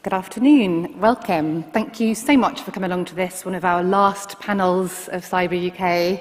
Good afternoon, welcome. Thank you so much for coming along to this, one of our last panels of Cyber UK.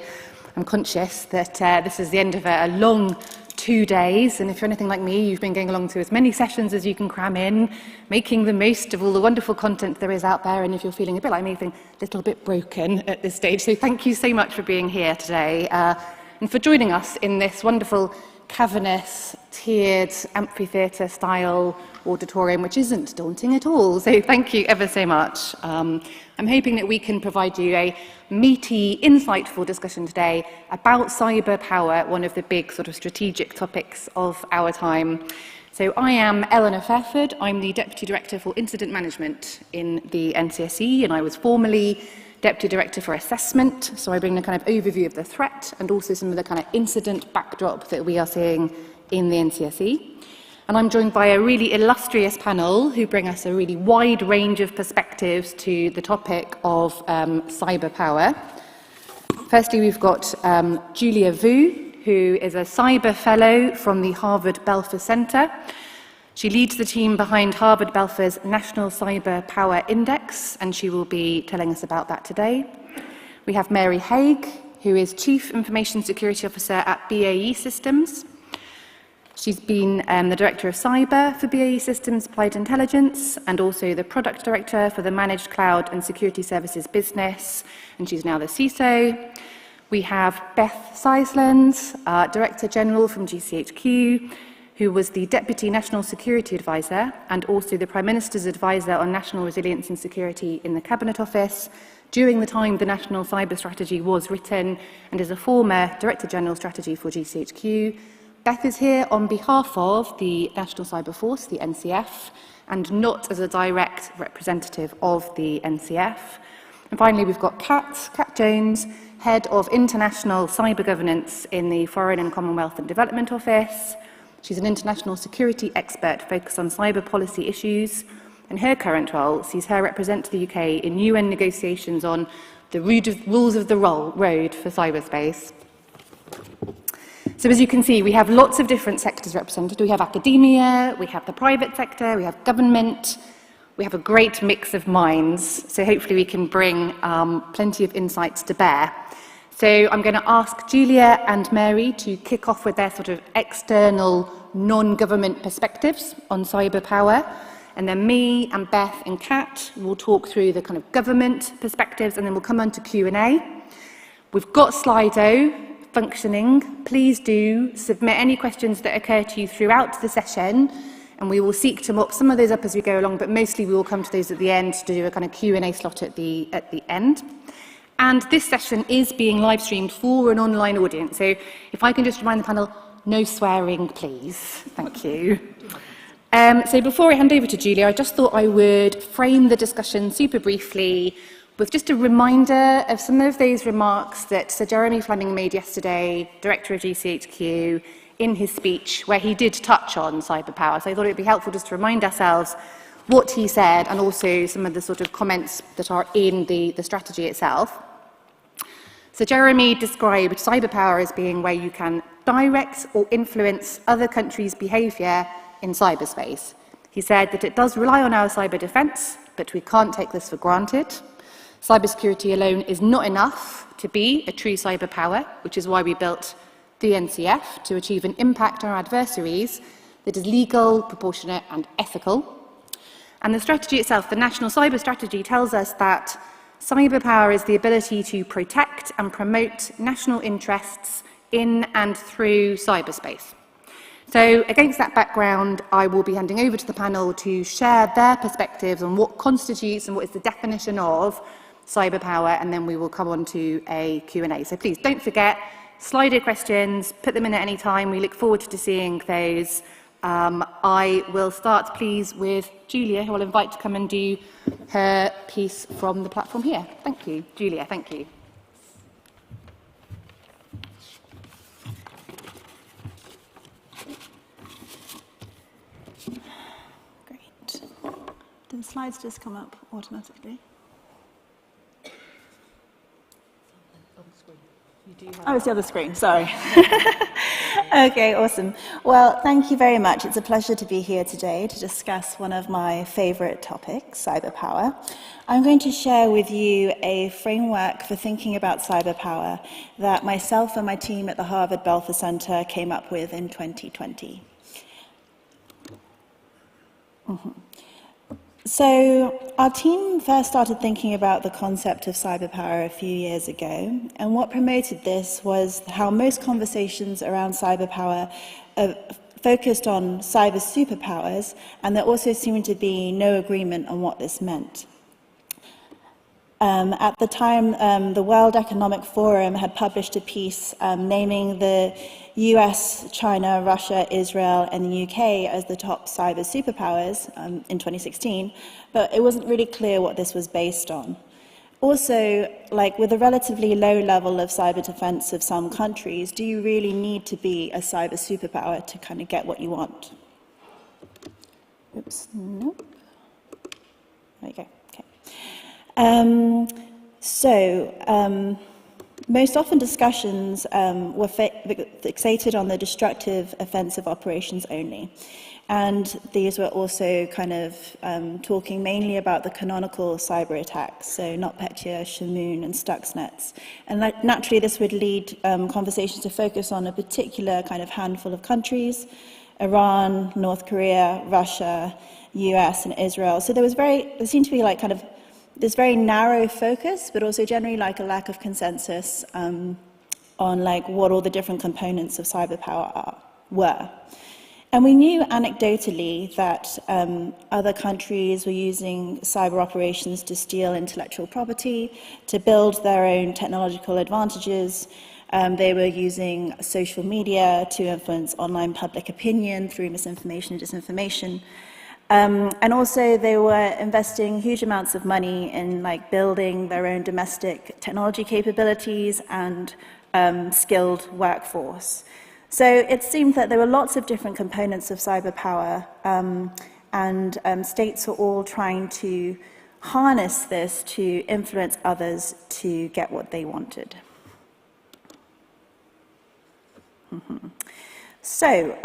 I'm conscious that this is the end of a long 2 days, and if you're anything like me, you've been going along to as many sessions as you can cram in, making the most of all the wonderful content there is out there, and if you're feeling a bit like me, feeling a little bit broken at this stage. So thank you so much for being here today, and for joining us in this wonderful cavernous, tiered, amphitheatre-style auditorium, which isn't daunting at all. So thank you ever so much. I'm hoping that we can provide you a meaty, insightful discussion today about cyber power, one of the big sort of strategic topics of our time. So I am Eleanor Fairford. I'm the Deputy Director for Incident Management in the NCSE, and I was formerly Deputy Director for Assessment, so I bring a kind of overview of the threat and also some of the kind of incident backdrop that we are seeing in the NCSE. And I'm joined by a really illustrious panel who bring us a really wide range of perspectives to the topic of cyber power. Firstly, we've got Julia Vu, who is a cyber fellow from the Harvard Belfer Center. She leads the team behind Harvard Belfer's National Cyber Power Index, and she will be telling us about that today. We have Mary Haig, who is Chief Information Security Officer at BAE Systems. She's been the Director of Cyber for BAE Systems Applied Intelligence, and also the Product Director for the Managed Cloud and Security Services business, and she's now the CISO. We have Beth Seisland, Director General from GCHQ, who was the Deputy National Security Advisor and also the Prime Minister's Advisor on National Resilience and Security in the Cabinet Office during the time the National Cyber Strategy was written, and is a former Director General Strategy for GCHQ. Beth is here on behalf of the National Cyber Force, the NCF, and not as a direct representative of the NCF. And finally, we've got Kat Jones, Head of International Cyber Governance in the Foreign and Commonwealth and Development Office. She's an international security expert focused on cyber policy issues, and her current role sees her represent the UK in UN negotiations on the rules of the road for cyberspace. So as you can see, we have lots of different sectors represented. We have academia, we have the private sector, we have government, we have a great mix of minds, so hopefully we can bring plenty of insights to bear. So I'm going to ask Julia and Mary to kick off with their sort of external, non-government perspectives on cyber power, and then me and Beth and Kat will talk through the kind of government perspectives, and then we'll come on to Q&A. We've got Slido functioning. Please do submit any questions that occur to you throughout the session, and we will seek to mop some of those up as we go along, but mostly we will come to those at the end to do a kind of Q&A slot at the end. And this session is being live streamed for an online audience. So if I can just remind the panel, no swearing, please. Thank you. So before I hand over to Julia, I just thought I would frame the discussion super briefly with just a reminder of some of those remarks that Sir Jeremy Fleming made yesterday, Director of GCHQ, in his speech, where he did touch on cyber power. So I thought it would be helpful just to remind ourselves what he said, and also some of the sort of comments that are in the strategy itself. So Jeremy described cyber power as being where you can direct or influence other countries' behaviour in cyberspace. He said that it does rely on our cyber defence, but we can't take this for granted. Cybersecurity alone is not enough to be a true cyber power, which is why we built the NCF, to achieve an impact on our adversaries that is legal, proportionate and ethical. And the strategy itself, the National Cyber Strategy, tells us that cyber power is the ability to protect and promote national interests in and through cyberspace. So against that background, I will be handing over to the panel to share their perspectives on what constitutes and what is the definition of cyber power, and then we will come on to a Q&A. So please don't forget, Slido questions, put them in at any time. We look forward to seeing those. I will start, please, with Julia, who I'll invite to come and do her piece from the platform here. Thank you. Julia, thank you. Great. Do the slides just come up automatically? Oh, it's the other screen, sorry. Okay, awesome. Well, thank you very much. It's a pleasure to be here today to discuss one of my favorite topics, cyber power. I'm going to share with you a framework for thinking about cyber power that myself and my team at the Harvard Belfer Center came up with in 2020. So our team first started thinking about the concept of cyber power a few years ago, and what promoted this was how most conversations around cyber power focused on cyber superpowers, and there also seemed to be no agreement on what this meant. At the time, the World Economic Forum had published a piece naming the US, China, Russia, Israel, and the UK as the top cyber superpowers in 2016, but it wasn't really clear what this was based on. Also, like with a relatively low level of cyber defense of some countries, do you really need to be a cyber superpower to kind of get what you want? Oops, nope. There you go. Most often discussions were fixated on the destructive offensive operations only. And these were also kind of talking mainly about the canonical cyber attacks, so NotPetya, Shamoon, and Stuxnets. And naturally, this would lead conversations to focus on a particular kind of handful of countries: Iran, North Korea, Russia, US, and Israel. So there seemed to be like kind of this very narrow focus, but also generally like a lack of consensus on like what all the different components of cyber power were. And we knew anecdotally that other countries were using cyber operations to steal intellectual property, to build their own technological advantages. They were using social media to influence online public opinion through misinformation and disinformation. And also they were investing huge amounts of money in like building their own domestic technology capabilities and skilled workforce. So it seemed that there were lots of different components of cyber power, and states were all trying to harness this to influence others to get what they wanted. So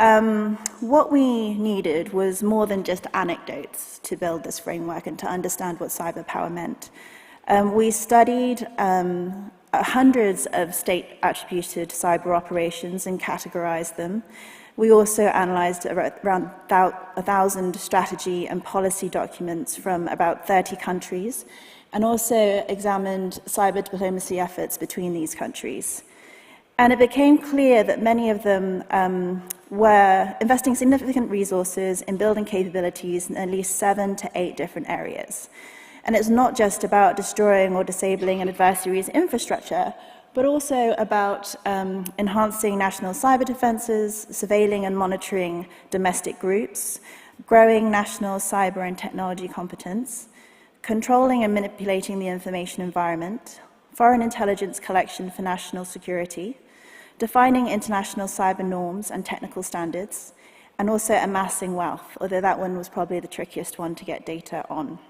what we needed was more than just anecdotes to build this framework and to understand what cyber power meant. We studied hundreds of state-attributed cyber operations and categorized them. We also analyzed around 1,000 strategy and policy documents from about 30 countries, and also examined cyber diplomacy efforts between these countries. And it became clear that many of them were investing significant resources in building capabilities in at least 7 to 8 different areas. And it's not just about destroying or disabling an adversary's infrastructure, but also about enhancing national cyber defenses, surveilling and monitoring domestic groups, growing national cyber and technology competence, controlling and manipulating the information environment, foreign intelligence collection for national security, defining international cyber norms and technical standards, and also amassing wealth, although that one was probably the trickiest one to get data on.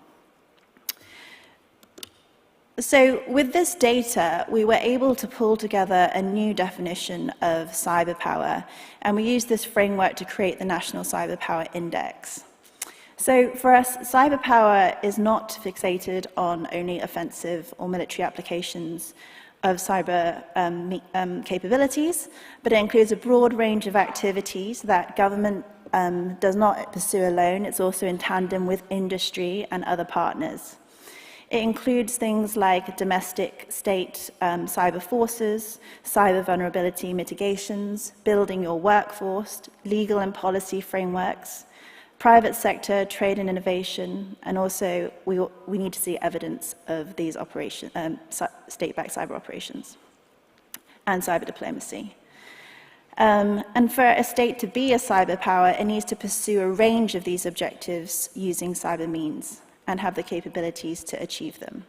So with this data, we were able to pull together a new definition of cyber power, and we used this framework to create the National Cyber Power Index. So for us, cyber power is not fixated on only offensive or military applications of cyber capabilities, but it includes a broad range of activities that government does not pursue alone. It's also in tandem with industry and other partners. It includes things like domestic state cyber forces, cyber vulnerability mitigations, building your workforce, legal and policy frameworks, private sector, trade and innovation, and also we need to see evidence of these state-backed cyber operations and cyber diplomacy. And for a state to be a cyber power, it needs to pursue a range of these objectives using cyber means and have the capabilities to achieve them.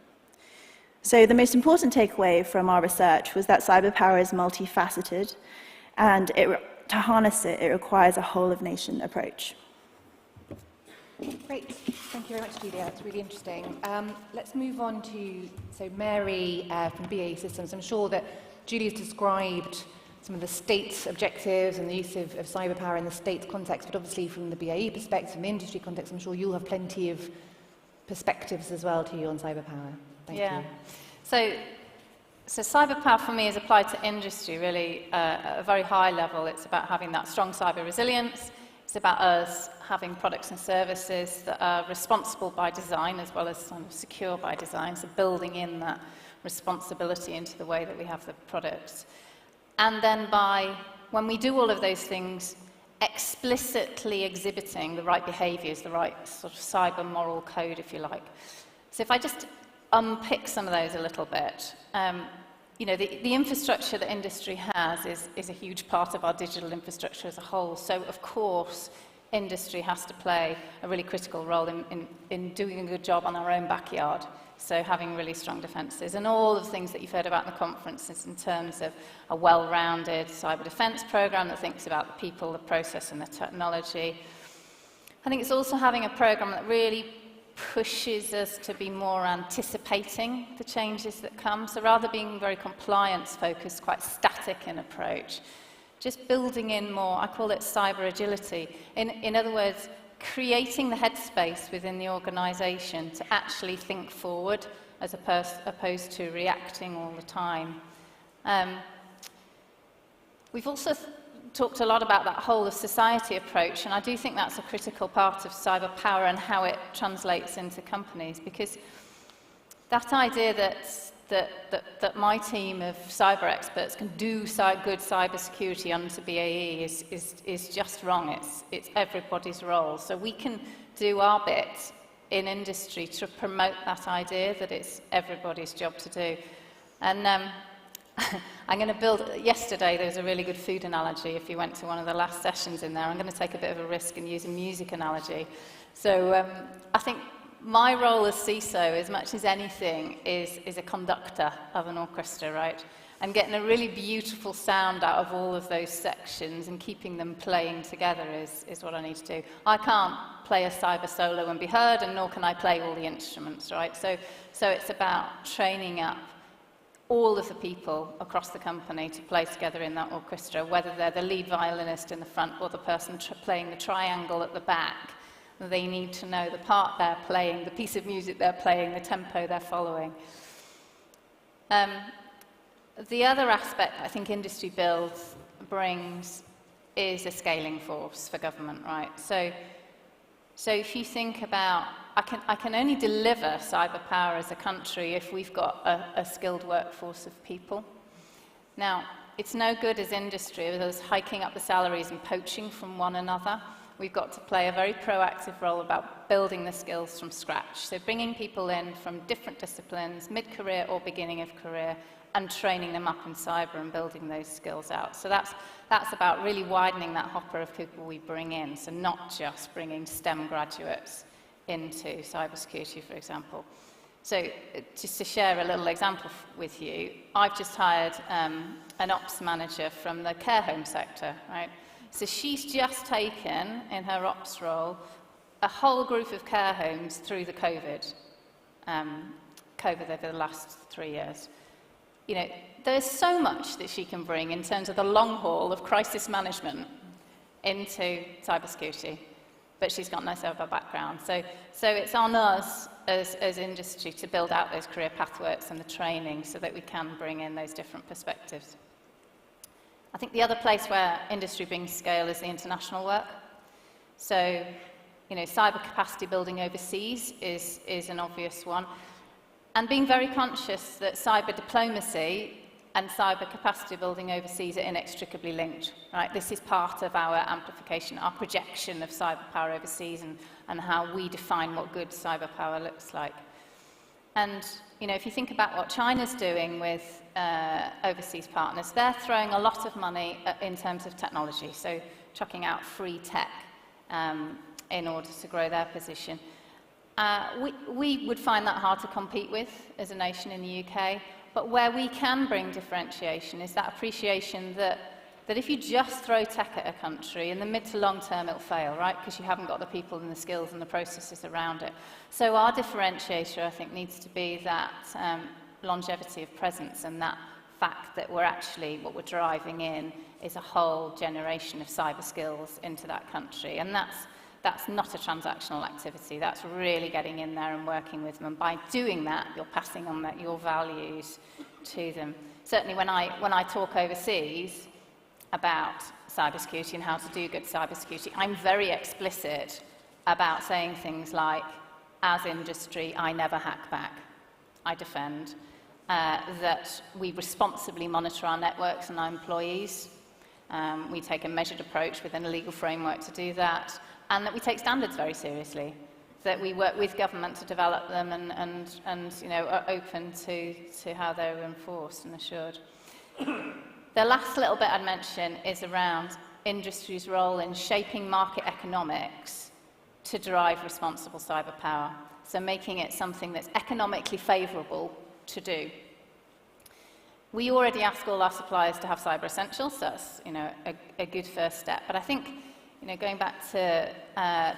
So the most important takeaway from our research was that cyber power is multifaceted, and to harness it, it requires a whole-of-nation approach. Great, thank you very much, Julia. That's really interesting. Let's move on to Mary from BAE Systems. I'm sure that Julie's described some of the state's objectives and the use of cyber power in the state's context, but obviously from the BAE perspective, from the industry context, I'm sure you'll have plenty of perspectives as well to you on cyber power. Thank you. So cyber power for me is applied to industry really at a very high level. It's about having that strong cyber resilience. It's about us having products and services that are responsible by design as well as kind of secure by design, so building in that responsibility into the way that we have the products. And then when we do all of those things, explicitly exhibiting the right behaviours, the right sort of cyber moral code, if you like. So if I just unpick some of those a little bit, you know, the infrastructure that industry has is a huge part of our digital infrastructure as a whole. So, of course, industry has to play a really critical role in doing a good job on our own backyard. So having really strong defences and all of the things that you've heard about in the conferences in terms of a well-rounded cyber defence programme that thinks about the people, the process and the technology. I think it's also having a programme that really pushes us to be more anticipating the changes that come. So rather being very compliance-focused, quite static in approach, just building in more, I call it cyber agility. In other words, creating the headspace within the organisation to actually think forward as opposed to reacting all the time. We've also talked a lot about that whole of society approach, and I do think that's a critical part of cyber power and how it translates into companies, because that idea that my team of cyber experts can do good cyber security under BAE is just wrong. It's everybody's role. So we can do our bit in industry to promote that idea that it's everybody's job to do. And I'm going to build, yesterday there was a really good food analogy. If you went to one of the last sessions in there, I'm going to take a bit of a risk and use a music analogy. So I think my role as CISO, as much as anything, is a conductor of an orchestra, right? And getting a really beautiful sound out of all of those sections and keeping them playing together is what I need to do. I can't play a cyber solo and be heard, and nor can I play all the instruments, right? So it's about training up all of the people across the company to play together in that orchestra, whether they're the lead violinist in the front or the person playing the triangle at the back. They need to know the part they're playing, the piece of music they're playing, the tempo they're following. The other aspect I think industry brings is a scaling force for government, right? So if you think about, I can only deliver cyber power as a country if we've got a skilled workforce of people. Now, it's no good as industry with us hiking up the salaries and poaching from one another. We've got to play a very proactive role about building the skills from scratch. So bringing people in from different disciplines, mid-career or beginning of career, and training them up in cyber and building those skills out. So that's about really widening that hopper of people we bring in, so not just bringing STEM graduates into cybersecurity, for example. So just to share a little example with you, I've just hired an ops manager from the care home sector, right? So she's just taken, in her ops role, a whole group of care homes through the COVID over the last 3 years. You know, there's so much that she can bring in terms of the long haul of crisis management into cybersecurity, but she's got no cyber background. So it's on us as industry to build out those career pathways and the training so that we can bring in those different perspectives. I think the other place where industry brings scale is the international work. So, you know, cyber capacity building overseas is an obvious one. And being very conscious that cyber diplomacy and cyber capacity building overseas are inextricably linked, right? This is part of our amplification, our projection of cyber power overseas and how we define what good cyber power looks like. And, you know, if you think about what China's doing with overseas partners, they're throwing a lot of money in terms of technology, so chucking out free tech in order to grow their position. We would find that hard to compete with as a nation in the UK, but where we can bring differentiation is that appreciation that if you just throw tech at a country, in the mid to long term it'll fail, right? Because you haven't got the people and the skills and the processes around it. So our differentiator, I think, needs to be that longevity of presence and that fact that what we're driving in is a whole generation of cyber skills into that country. And that's not a transactional activity. That's really getting in there and working with them. And by doing that, you're passing on your values to them. Certainly when I talk overseas about cybersecurity and how to do good cybersecurity, I'm very explicit about saying things like, as industry, I never hack back. I defend. That we responsibly monitor our networks and our employees. We take a measured approach within a legal framework to do that, and that we take standards very seriously. That we work with government to develop them and you know, are open to how they're enforced and assured. The last little bit I'd mention is around industry's role in shaping market economics to drive responsible cyber power. So making it something that's economically favourable to do. We already ask all our suppliers to have cyber essentials, so that's, you know, a good first step. But I think, you know, going back to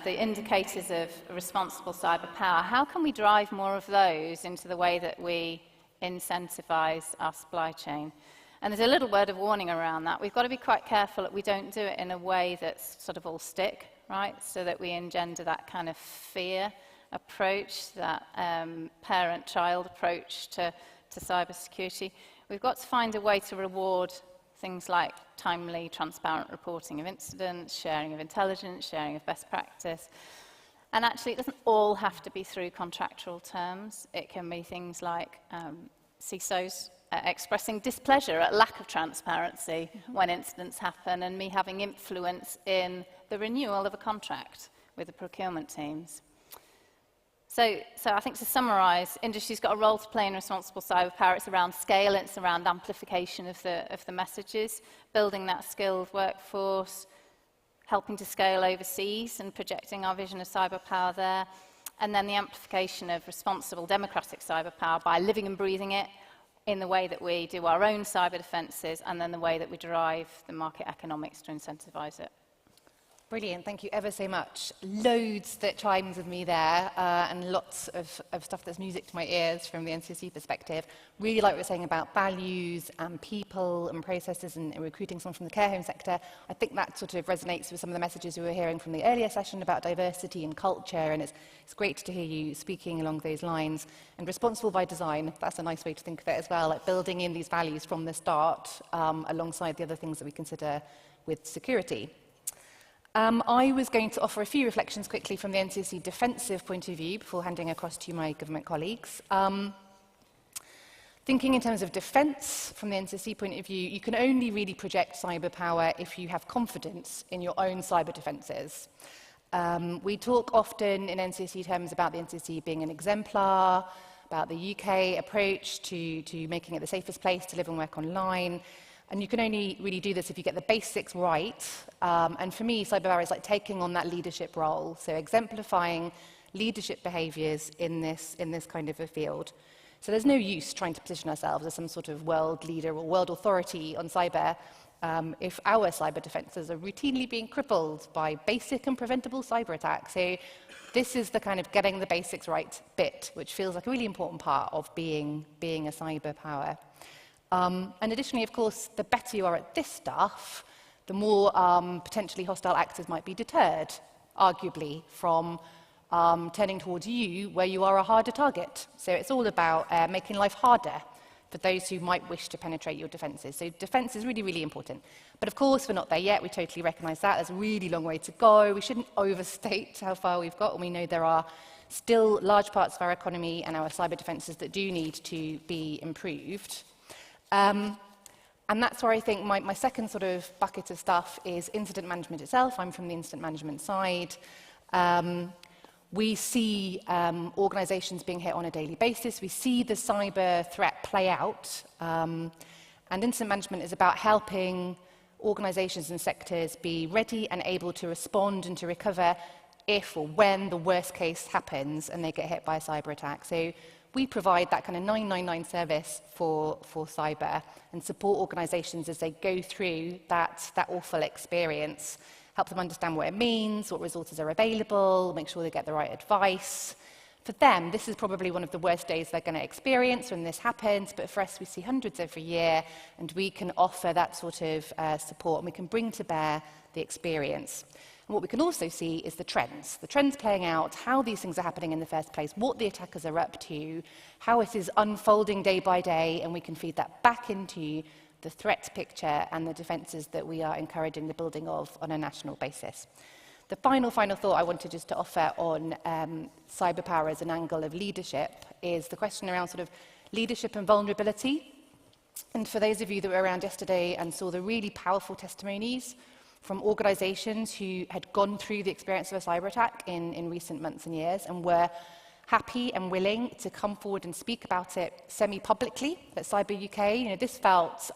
the indicators of responsible cyber power, how can we drive more of those into the way that we incentivize our supply chain? And there's a little word of warning around that. We've got to be quite careful that we don't do it in a way that's sort of all stick, right? So that we engender that kind of fear approach, that parent-child approach to cybersecurity. We've got to find a way to reward things like timely, transparent reporting of incidents, sharing of intelligence, sharing of best practice. And actually, it doesn't all have to be through contractual terms. It can be things like CISOs expressing displeasure at lack of transparency when incidents happen, and me having influence in the renewal of a contract with the procurement teams. So I think to summarise, industry's got a role to play in responsible cyber power. It's around scale, it's around amplification of the messages, building that skilled workforce, helping to scale overseas and projecting our vision of cyber power there, and then the amplification of responsible democratic cyber power by living and breathing it in the way that we do our own cyber defences, and then the way that we drive the market economics to incentivise it. Brilliant, thank you ever so much. Loads that chimes with me there, and lots of stuff that's music to my ears from the NCC perspective. Really like what you're saying about values and people and processes and recruiting someone from the care home sector. I think that sort of resonates with some of the messages we were hearing from the earlier session about diversity and culture, and it's great to hear you speaking along those lines. And responsible by design, that's a nice way to think of it as well, like building in these values from the start alongside the other things that we consider with security. I was going to offer a few reflections quickly from the NCC defensive point of view before handing across to my government colleagues. Thinking in terms of defence from the NCC point of view, you can only really project cyber power if you have confidence in your own cyber defences. We talk often in NCC terms about the NCC being an exemplar, about the UK approach to making it the safest place to live and work online. And you can only really do this if you get the basics right. And for me, cyber is like taking on that leadership role, so exemplifying leadership behaviours in this kind of a field. So there's no use trying to position ourselves as some sort of world leader or world authority on cyber if our cyber defences are routinely being crippled by basic and preventable cyber attacks. So this is the kind of getting the basics right bit, which feels like a really important part of being a cyber power. And additionally, of course, the better you are at this stuff, the more potentially hostile actors might be deterred, arguably, from turning towards you where you are a harder target. So it's all about making life harder for those who might wish to penetrate your defences. So defence is really, really important. But of course, we're not there yet. We totally recognise that. There's a really long way to go. We shouldn't overstate how far we've got, and we know there are still large parts of our economy and our cyber defences that do need to be improved. And that's where I think my second sort of bucket of stuff is incident management itself. I'm from the incident management side. We see organisations being hit on a daily basis. We see the cyber threat play out. And incident management is about helping organisations and sectors be ready and able to respond and to recover if or when the worst case happens and they get hit by a cyber attack. So we provide that kind of 999 service for cyber and support organisations as they go through that awful experience, help them understand what it means, what resources are available, make sure they get the right advice, For them, this is probably one of the worst days they're going to experience when this happens, but for us, we see hundreds every year, and we can offer that sort of support, and we can bring to bear the experience. And what we can also see is the trends playing out, how these things are happening in the first place, what the attackers are up to, how it is unfolding day by day, and we can feed that back into the threat picture and the defences that we are encouraging the building of on a national basis. The final thought I wanted just to offer on cyber power as an angle of leadership is the question around sort of leadership and vulnerability. And for those of you that were around yesterday and saw the really powerful testimonies from organisations who had gone through the experience of a cyber attack in recent months and years and were happy and willing to come forward and speak about it semi-publicly at Cyber UK, this felt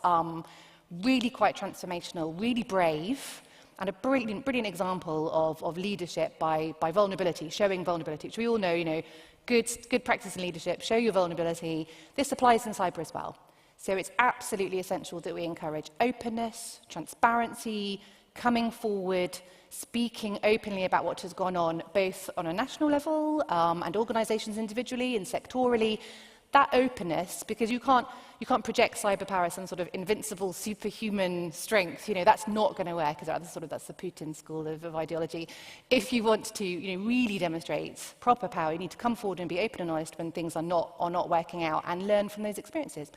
really quite transformational, really brave, and a brilliant example of leadership by vulnerability, showing vulnerability, which we all know, good practice in leadership, show your vulnerability. This applies in cyber as well. So it's absolutely essential that we encourage openness, transparency, coming forward, speaking openly about what has gone on, both on a national level and organisations individually and sectorally. That openness, because you can't project cyber power as some sort of invincible, superhuman strength. That's not going to work. That's the Putin school of ideology. If you want to, really demonstrate proper power, you need to come forward and be open and honest when things are not working out, and learn from those experiences.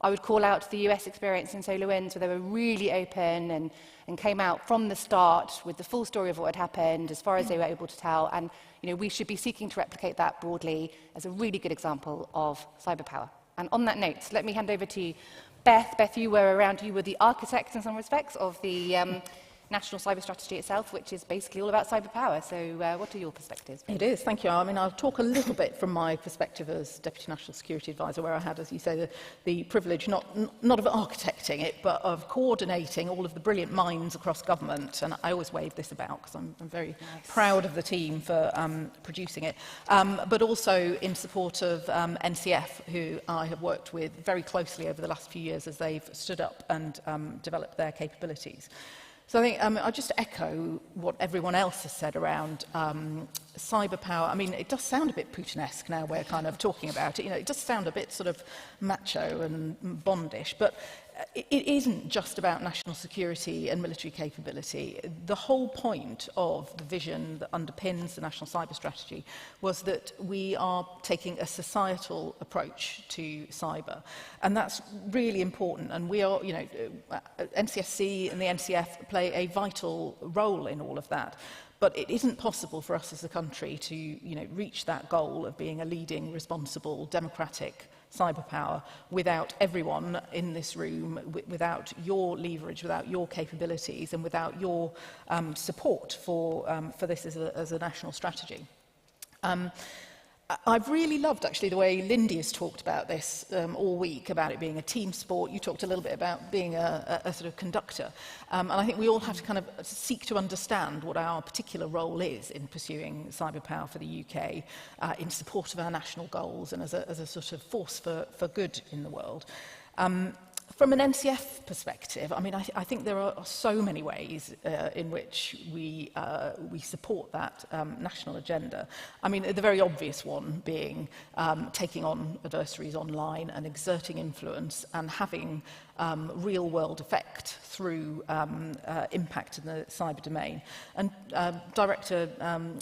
I would call out the US experience in SolarWinds, where they were really open and came out from the start with the full story of what had happened, as far as they were able to tell. And we should be seeking to replicate that broadly as a really good example of cyber power. And on that note, let me hand over to Beth. Beth, you were around. You were the architect in some respects of the national cyber strategy itself, which is basically all about cyber power. So what are your perspectives? It is, thank you. I'll talk a little bit from my perspective as Deputy National Security Advisor, where I had, as you say, the privilege not of architecting it, but of coordinating all of the brilliant minds across government. And I always wave this about because I'm very proud of the team for producing it, but also in support of NCF, who I have worked with very closely over the last few years as they've stood up and developed their capabilities. So I think I'll just echo what everyone else has said around cyber power. I mean, it does sound a bit Putin-esque now we're kind of talking about it. It does sound a bit sort of macho and Bondish, but it isn't just about national security and military capability. The whole point of the vision that underpins the national cyber strategy was that we are taking a societal approach to cyber. And that's really important. And we are, NCSC and the NCF play a vital role in all of that. But it isn't possible for us as a country to, reach that goal of being a leading, responsible, democratic cyber power without everyone in this room, without your leverage, without your capabilities, and without your support for this as a national strategy. I've really loved, actually, the way Lindy has talked about this all week, about it being a team sport. You talked a little bit about being a sort of conductor. And I think we all have to kind of seek to understand what our particular role is in pursuing cyber power for the UK, in support of our national goals and as a sort of force for good in the world. From an NCF perspective, I mean, I think there are so many ways in which we support that national agenda. I mean, the very obvious one being taking on adversaries online and exerting influence and having real-world effect through impact in the cyber domain. And Director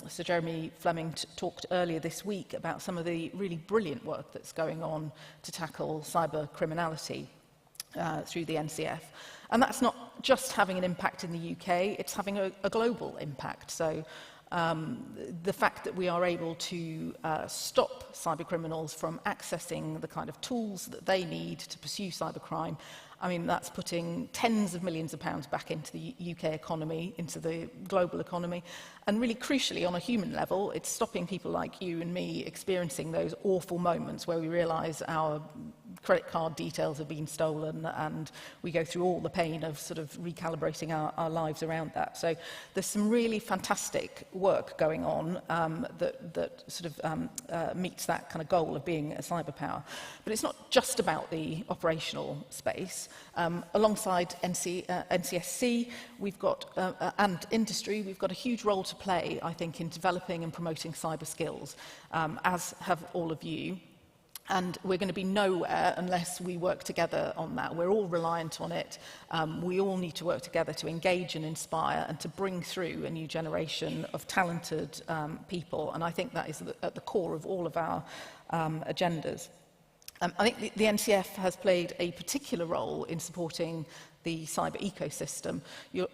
Sir Jeremy Fleming talked earlier this week about some of the really brilliant work that's going on to tackle cyber criminality through the NCF. And that's not just having an impact in the UK, it's having a global impact. So the fact that we are able to stop cyber criminals from accessing the kind of tools that they need to pursue cybercrime, I mean, that's putting tens of millions of pounds back into the UK economy, into the global economy. And really crucially, on a human level, it's stopping people like you and me experiencing those awful moments where we realise our credit card details have been stolen, and we go through all the pain of sort of recalibrating our lives around that. So there's some really fantastic work going on that sort of meets that kind of goal of being a cyberpower. But it's not just about the operational space. Alongside NCSC, we've got, and industry, we've got a huge role to play, I think, in developing and promoting cyber skills, as have all of you. And we're going to be nowhere unless we work together on that. We're all reliant on it. We all need to work together to engage and inspire and to bring through a new generation of talented people. And I think that is at the core of all of our agendas. I think the NCF has played a particular role in supporting the cyber ecosystem.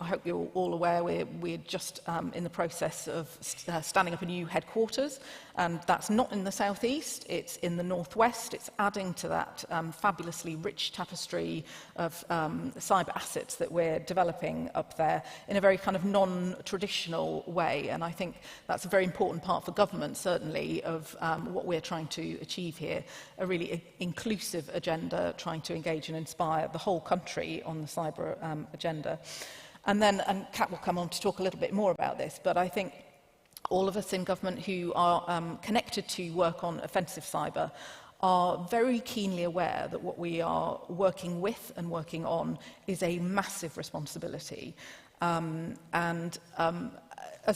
I hope you're all aware we're just in the process of standing up a new headquarters, and that's not in the southeast, it's in the northwest. It's adding to that fabulously rich tapestry of cyber assets that we're developing up there in a very kind of non-traditional way, and I think that's a very important part for government, certainly, of what we're trying to achieve here, a really inclusive agenda trying to engage and inspire the whole country on the cyber agenda. And Kat will come on to talk a little bit more about this, but I think all of us in government who are connected to work on offensive cyber are very keenly aware that what we are working with and working on is a massive responsibility. As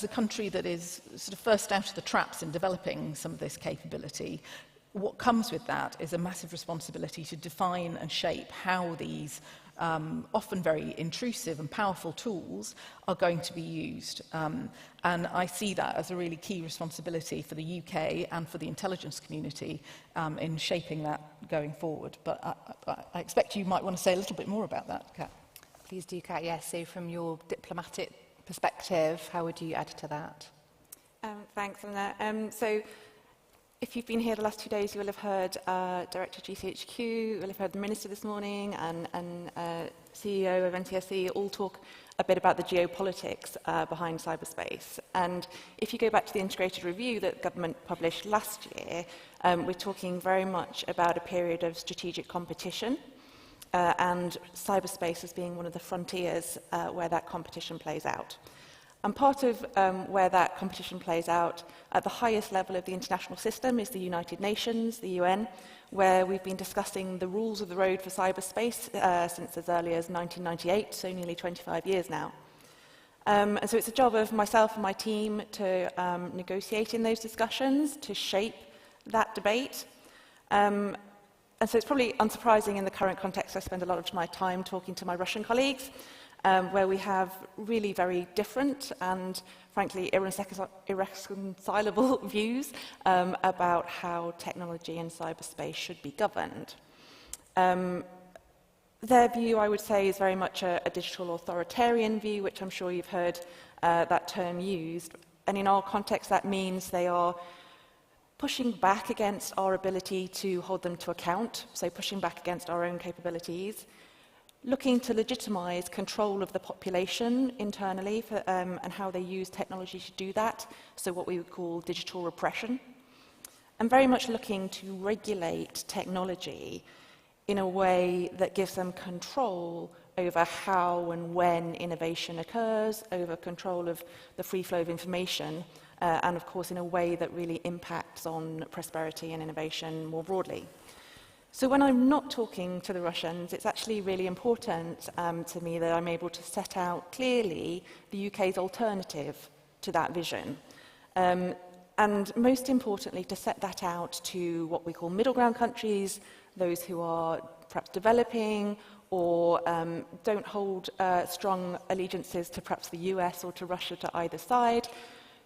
a country that is sort of first out of the traps in developing some of this capability, what comes with that is a massive responsibility to define and shape how these often very intrusive and powerful tools are going to be used. And I see that as a really key responsibility for the UK and for the intelligence community in shaping that going forward. But I expect you might want to say a little bit more about that, Kat. Please do, Kat. Yes, so from your diplomatic perspective, how would you add to that? Thanks, Anna. So if you've been here the last 2 days, you will have heard Director GCHQ, you will have heard the Minister this morning and CEO of NTSC all talk a bit about the geopolitics behind cyberspace. And if you go back to the integrated review that government published last year, we're talking very much about a period of strategic competition and cyberspace as being one of the frontiers where that competition plays out. And part of where that competition plays out at the highest level of the international system is the United Nations, the UN, where we've been discussing the rules of the road for cyberspace since as early as 1998, so nearly 25 years now. And so it's a job of myself and my team to negotiate in those discussions, to shape that debate. And so it's probably unsurprising in the current context I spend a lot of my time talking to my Russian colleagues, where we have really very different and, frankly, irreconcilable views about how technology and cyberspace should be governed. Their view, I would say, is very much a digital authoritarian view, which I'm sure you've heard that term used. And in our context, that means they are pushing back against our ability to hold them to account, so pushing back against our own capabilities, looking to legitimise control of the population internally for, and how they use technology to do that, so what we would call digital repression, and very much looking to regulate technology in a way that gives them control over how and when innovation occurs, over control of the free flow of information, and of course in a way that really impacts on prosperity and innovation more broadly. So when I'm not talking to the Russians, it's actually really important to me that I'm able to set out clearly the UK's alternative to that vision. And most importantly, to set that out to what we call middle ground countries, those who are perhaps developing or don't hold strong allegiances to perhaps the US or to Russia to either side,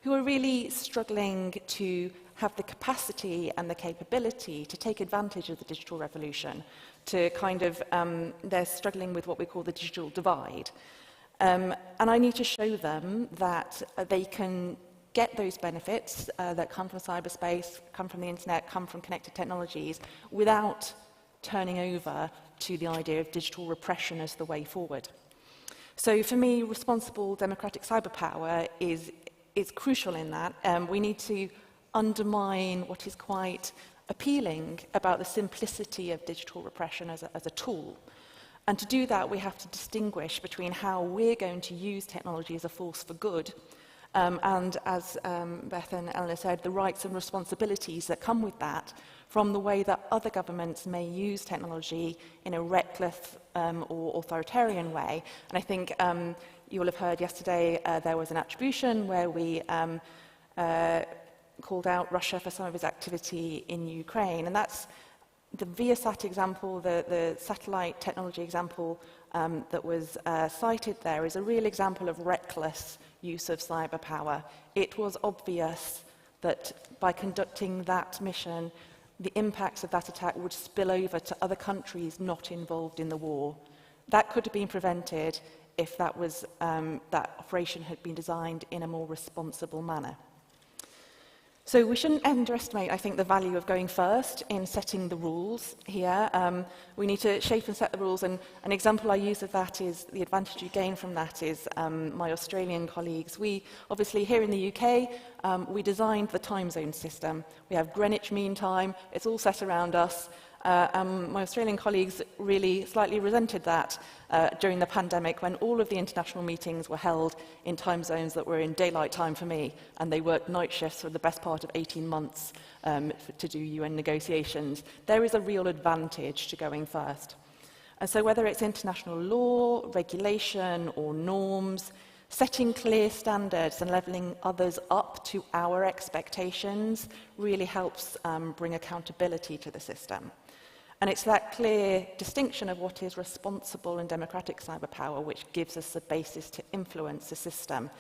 who are really struggling to have the capacity and the capability to take advantage of the digital revolution, to kind of, they're struggling with what we call the digital divide. And I need to show them that they can get those benefits that come from cyberspace, come from the internet, come from connected technologies, without turning over to the idea of digital repression as the way forward. So for me, responsible democratic cyberpower is crucial in that. We need to undermine what is quite appealing about the simplicity of digital repression as a tool. And to do that, we have to distinguish between how we're going to use technology as a force for good, and as Beth and Eleanor said, the rights and responsibilities that come with that, from the way that other governments may use technology in a reckless or authoritarian way. And I think you will have heard yesterday there was an attribution where we called out Russia for some of its activity in Ukraine, and that's the Viasat example, the satellite technology example that was cited there is a real example of reckless use of cyber power. It was obvious that by conducting that mission, the impacts of that attack would spill over to other countries not involved in the war. That could have been prevented if that operation had been designed in a more responsible manner. So we shouldn't underestimate, I think, the value of going first in setting the rules here. We need to shape and set the rules, and an example I use of that is the advantage you gain from that is my Australian colleagues. We, obviously, here in the UK, we designed the time zone system. We have Greenwich Mean Time, it's all set around us. My Australian colleagues really slightly resented that during the pandemic when all of the international meetings were held in time zones that were in daylight time for me, and they worked night shifts for the best part of 18 months to do UN negotiations. There is a real advantage to going first. And so whether it's international law, regulation or norms, setting clear standards and levelling others up to our expectations really helps bring accountability to the system. And it's that clear distinction of what is responsible and democratic cyber power which gives us the basis to influence the system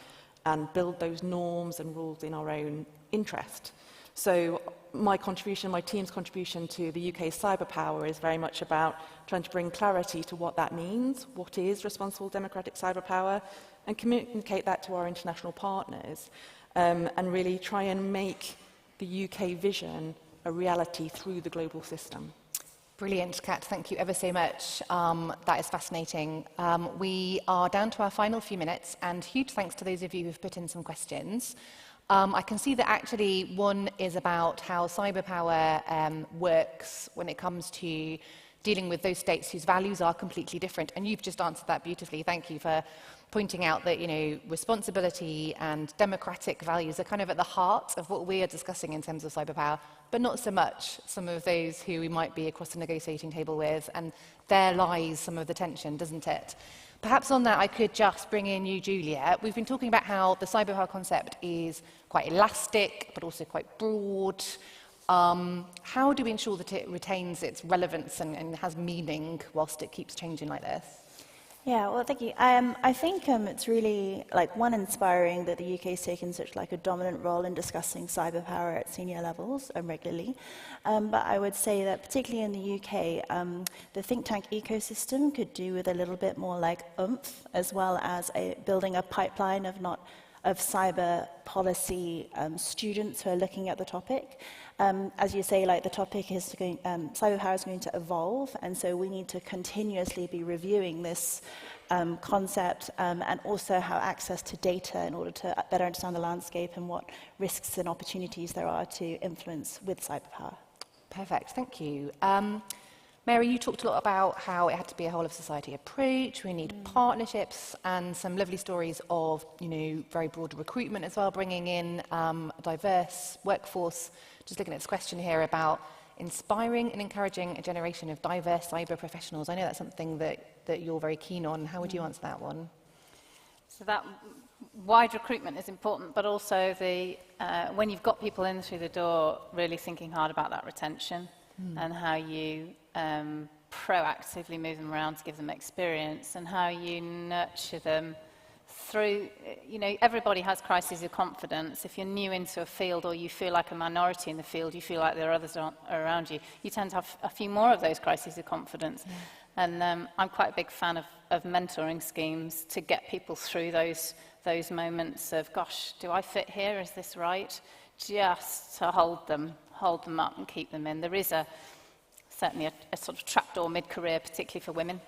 and build those norms and rules in our own interest. So my contribution, my team's contribution to the UK's cyber power is very much about trying to bring clarity to what that means, what is responsible democratic cyber power, and communicate that to our international partners, and really try and make the UK vision a reality through the global system. Brilliant, Kat. Thank you ever so much. That is fascinating. We are down to our final few minutes, and huge thanks to those of you who've put in some questions. I can see that actually one is about how cyber power works when it comes to dealing with those states whose values are completely different. And you've just answered that beautifully. Thank you for pointing out that, you know, responsibility and democratic values are kind of at the heart of what we are discussing in terms of cyber power, but not so much some of those who we might be across the negotiating table with. And there lies some of the tension, doesn't it? Perhaps on that, I could just bring in you, Julia. We've been talking about how the cyber power concept is quite elastic, but also quite broad. How do we ensure that it retains its relevance and has meaning whilst it keeps changing like this? Yeah, well, thank you. I think it's really, inspiring that the UK has taken such a dominant role in discussing cyber power at senior levels regularly. But I would say that particularly in the UK, the think tank ecosystem could do with a little bit more oomph, as well as building a pipeline of cyber policy students who are looking at the topic. As you say, the topic is going, cyber power is going to evolve, and so we need to continuously be reviewing this concept and also have access to data in order to better understand the landscape and what risks and opportunities there are to influence with cyber power. Perfect, thank you. Mary, you talked a lot about how it had to be a whole of society approach. We need partnerships and some lovely stories of, very broad recruitment as well, bringing in a diverse workforce. Just looking at this question here about inspiring and encouraging a generation of diverse cyber professionals. I know that's something that you're very keen on. How would you answer that one? So that wide recruitment is important, but also when you've got people in through the door, really thinking hard about that retention and how you proactively move them around to give them experience and how you nurture them through, everybody has crises of confidence. If you're new into a field or you feel like a minority in the field, you feel like there are others around you, you tend to have a few more of those crises of confidence. Yeah. And I'm quite a big fan of mentoring schemes to get people through those moments of, gosh, do I fit here? Is this right? Just to hold them up and keep them in. There is certainly a sort of trapdoor mid-career, particularly for women,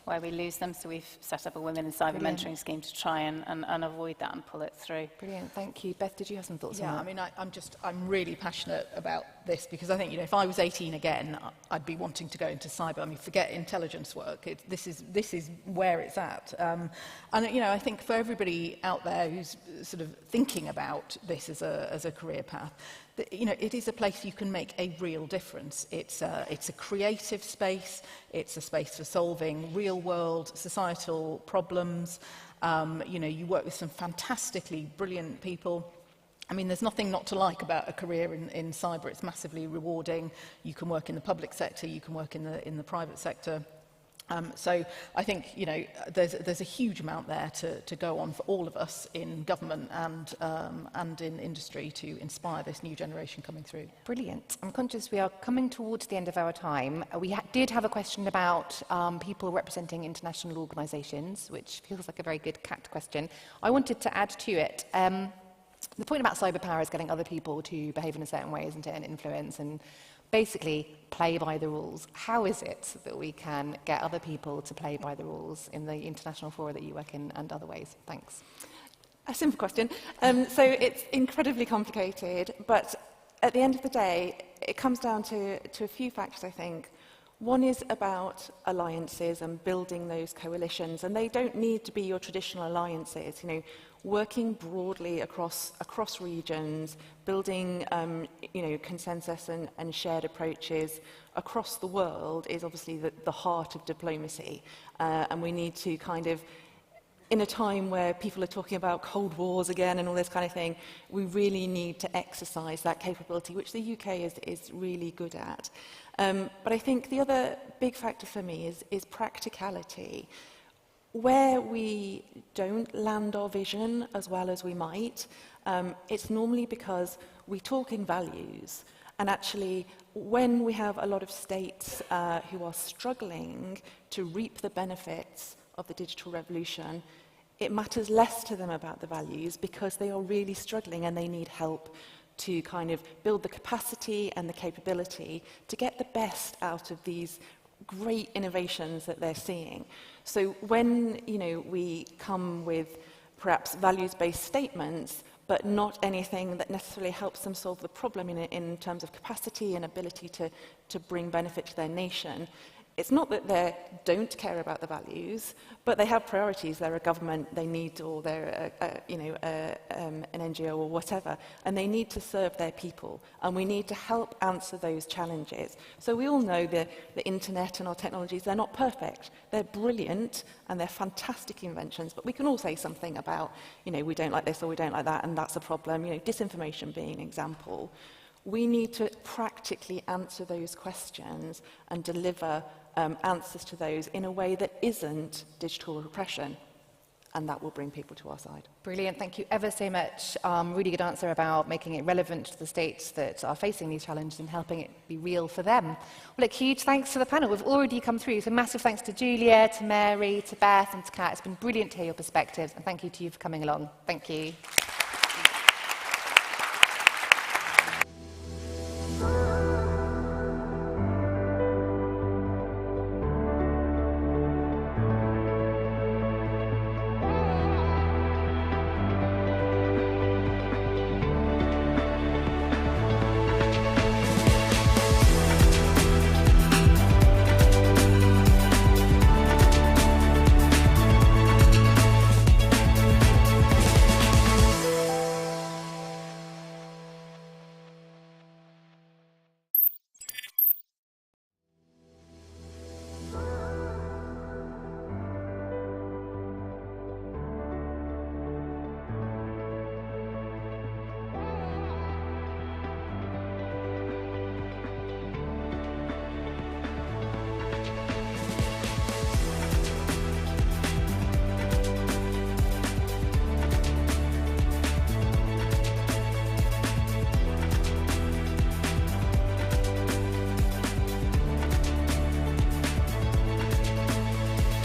where we lose them. So we've set up a women in cyber mentoring scheme to try and avoid that and pull it through. Brilliant, thank you. Beth, did you have some thoughts on that? Yeah, I'm really passionate about this, because I think, if I was 18 again, I'd be wanting to go into cyber. I mean, forget intelligence work. This is where it's at. And, I think for everybody out there who's sort of thinking about this as a career path, it is a place you can make a real difference. It's a creative space. It's a space for solving real-world societal problems. You work with some fantastically brilliant people. I mean, there's nothing not to like about a career in cyber. It's massively rewarding. You can work in the public sector. You can work in the private sector. So I think, there's a huge amount there to go on for all of us in government and in industry to inspire this new generation coming through. Brilliant. I'm conscious we are coming towards the end of our time. We did have a question about people representing international organisations, which feels like a very good CAT question. I wanted to add to it. The point about cyber power is getting other people to behave in a certain way, isn't it, and influence and basically play by the rules. How is it that we can get other people to play by the rules in the international fora that you work in and other ways? Thanks. A simple question. So it's incredibly complicated, but at the end of the day, it comes down to a few factors, I think. One is about alliances and building those coalitions, and they don't need to be your traditional alliances. Working broadly across regions, building consensus and shared approaches across the world is obviously the heart of diplomacy, and we need to kind of, in a time where people are talking about Cold Wars again and all this kind of thing, we really need to exercise that capability, which the UK is really good at. But I think the other big factor for me is practicality. Where we don't land our vision as well as we might, it's normally because we talk in values. And actually, when we have a lot of states who are struggling to reap the benefits of the digital revolution, it matters less to them about the values because they are really struggling and they need help to kind of build the capacity and the capability to get the best out of these great innovations that they're seeing. So when, we come with perhaps values-based statements, but not anything that necessarily helps them solve the problem in terms of capacity and ability to bring benefit to their nation, it's not that they don't care about the values, but they have priorities. They're a government, they need, or they're an NGO or whatever, and they need to serve their people, and we need to help answer those challenges. So we all know the internet and our technologies, they're not perfect. They're brilliant, and they're fantastic inventions, but we can all say something about, we don't like this or we don't like that, and that's a problem. Disinformation being an example. We need to practically answer those questions and deliver answers to those in a way that isn't digital repression, and that will bring people to our side. Brilliant, thank you ever so much. Really good answer about making it relevant to the states that are facing these challenges and helping it be real for them. Well, look, huge thanks to the panel. We've already come through, so massive thanks to Julia, to Mary, to Beth and to Kat. It's been brilliant to hear your perspectives, and thank you to you for coming along. Thank you.